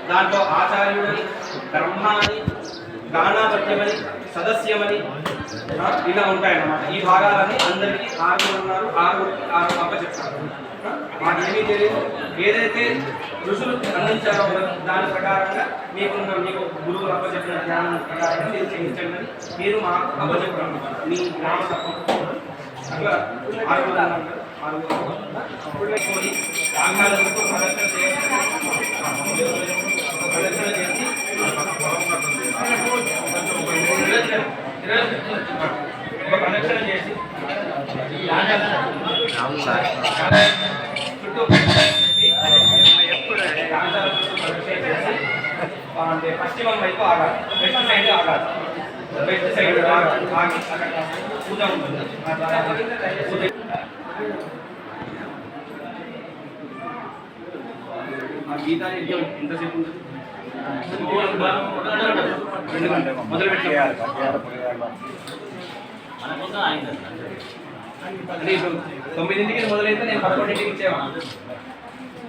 దాంట్లో ఆచార్యుడని, బ్రహ్మాని, గాణాపత్యమని, సదస్యమని ఇలా ఉంటాయన్నమాట. ఈ భాగాలన్నీ అందరికీ 6 ఉన్నారు, 6 అప్పచెప్తారు. మాకు ఏమీ తెలియదు. ఏదైతే ఋషులు అందించారో దాని ప్రకారంగా మీకు గురువులు అప్పచెప్పిన జ్ఞానం ప్రకారంగా మీరు చేయించండి. మీరు మా అప్పచెప్పారు మీ గ్రామ అట్లా 6 ప్రదర్శన చేసి ఒక ప్రదక్షిణ చేసి చుట్టూ అంటే పశ్చిమం వైపు ఆగాలి, వెస్ట్ సైడ్ ఆగాలి. వెస్ట్ సైడ్ ఆగి అక్కడ పూజ ఉంటుంది. ఆ గీత ఎంతసేపు ఉంటుంది? మొదలు పెట్టాలి. అంటే ఇప్పుడు 9ంటికి మొదలైతే నేను 11ంటికి ఇచ్చేవాను.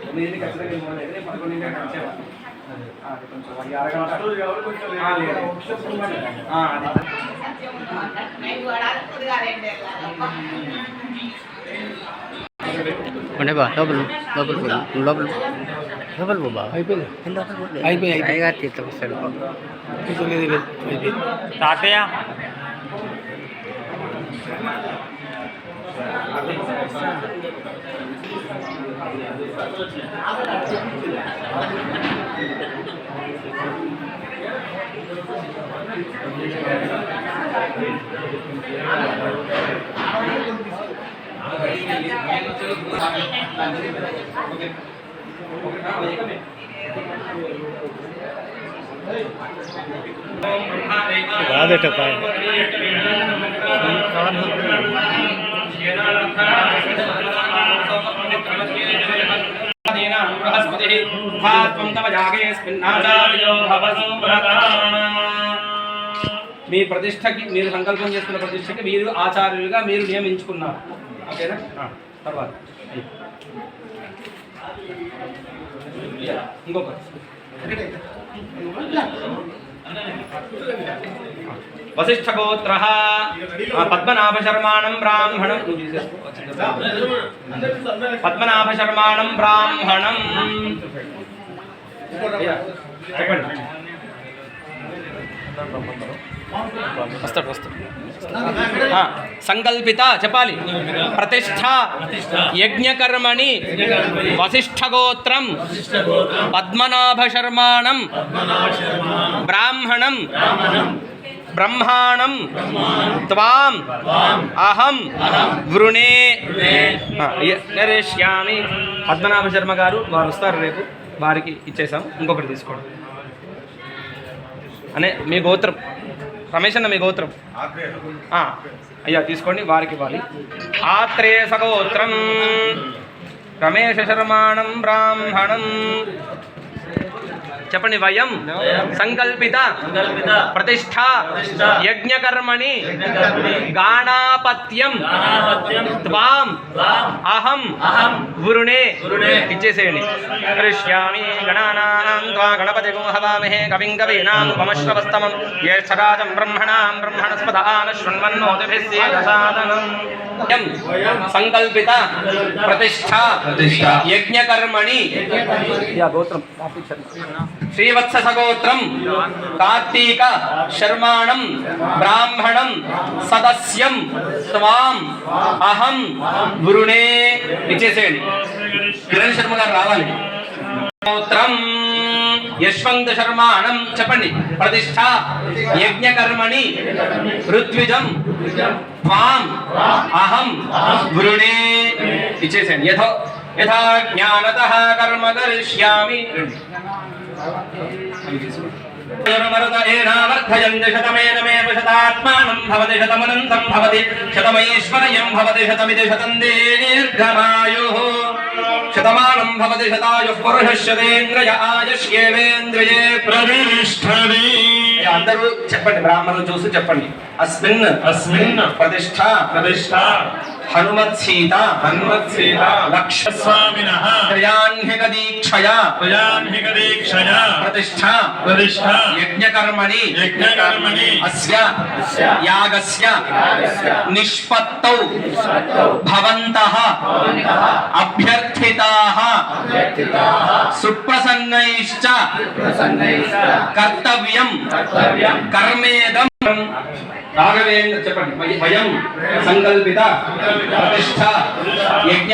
9ంటికి ఖచ్చితంగా మొదలైతే నేను 11ంటికి ఇచ్చేవాను. కొంచెం అరగంట లోపల బాబా అయిపోయింది తీసుకొస్తాడు తాతయ్య. రాదట మీ ప్రతిష్టకి మీరు సంకల్పం చేసుకున్న ప్రతిష్టకి మీరు ఆచార్యులుగా మీరు నియమించుకున్నారు. ఓకేనా? తర్వాత ఇంకొక వశిష్ఠగోత్ర పద్మనాభశర్మాణం బ్రాహ్మణం. పద్మనాభశర్మాణం బ్రాహ్మణం చెప్పండి. సంకల్పిత చెప్పాలి. ప్రతిష్ఠ యజ్ఞకర్మణి వశిష్ఠగోత్రం పద్మనాభశర్మాణం బ్రాహ్మణం బ్రహ్మాణం త్వాం అహం వృణే నరేష్యామి. పద్మనాభ శర్మ గారు వారు వస్తారు రేపు, వారికి ఇచ్చేసాం. ఇంకొకటి తీసుకోండి అనే మీ గోత్రం రమేష్ అన్న, మీ గోత్రం అయ్యా తీసుకోండి, వారికి ఇవ్వాలి. ఆత్రేయ సగోత్రం రమేష శర్మాణం బ్రాహ్మణం చెప్పండి. వయం సంకల్పిత ప్రతిష్ఠ యజ్ఞకర్మణి గాణాపత్యం త్వాం అహం వృణే ఇచ్చేసేయండి. కరిష్యామి గణానాం త్వా గణపతిగో హవామహే కవిం కవీనాం ఉపమశ్రవస్తమం జ్యేష్ఠరాజం బ్రహ్మణాం బ్రహ్మణస్పద ఆనశృణ్వన్నోతిభిస్సేదసాదనం. సంకల్పిత ప్రతిష్ఠ యజ్ఞకర్మణి గోత్రం శ్రీవత్సగోత్రం కార్తీక శర్మాణం బ్రాహ్మణం సదస్యం త్వాం అహం వృణే ఇచ్చేసేయండి. కిరణ్ శర్మ గారు రావాలి. గోత్రం యశ్వంత్ శర్మాణం చెప్పండి. ప్రతిష్ఠ యజ్ఞకర్మణి ఋత్విజం త్వాం అహం వృణే ఇచ్చేసేయండి. యథా జ్ఞానతః కర్మ కరిష్యామి. శతమేనమేవ శతాత్మానం భవతి శతమనంతం భవతి శతమైశ్వర్యం భవతి శతమితి శతం దీర్ఘమాయుః శతమానం భవతి శతాయుః పురుషస్యేంద్రియ ఆయుష్యేవేంద్రియే ప్రతిష్ఠతి. అందరూ చెప్పండి, బ్రాహ్మణులు చూసి చెప్పండి. అస్మిన్ ప్రతిష్ఠ హనుమత్సీత లక్ష్మస్వామినః త్రయాన్హిక దీక్షయా ప్రతిష్ఠా యజ్ఞకర్మణి అస్య యాగస్య నిష్పత్తౌ భవంతః అభ్యర్థితాః సుప్రసన్నైశ్చ కర్తవ్యం కర్మేదం రాఘవేంద్ర చెప్పండి వయం సంకల్పిత ప్రతిష్ఠ యజ్ఞ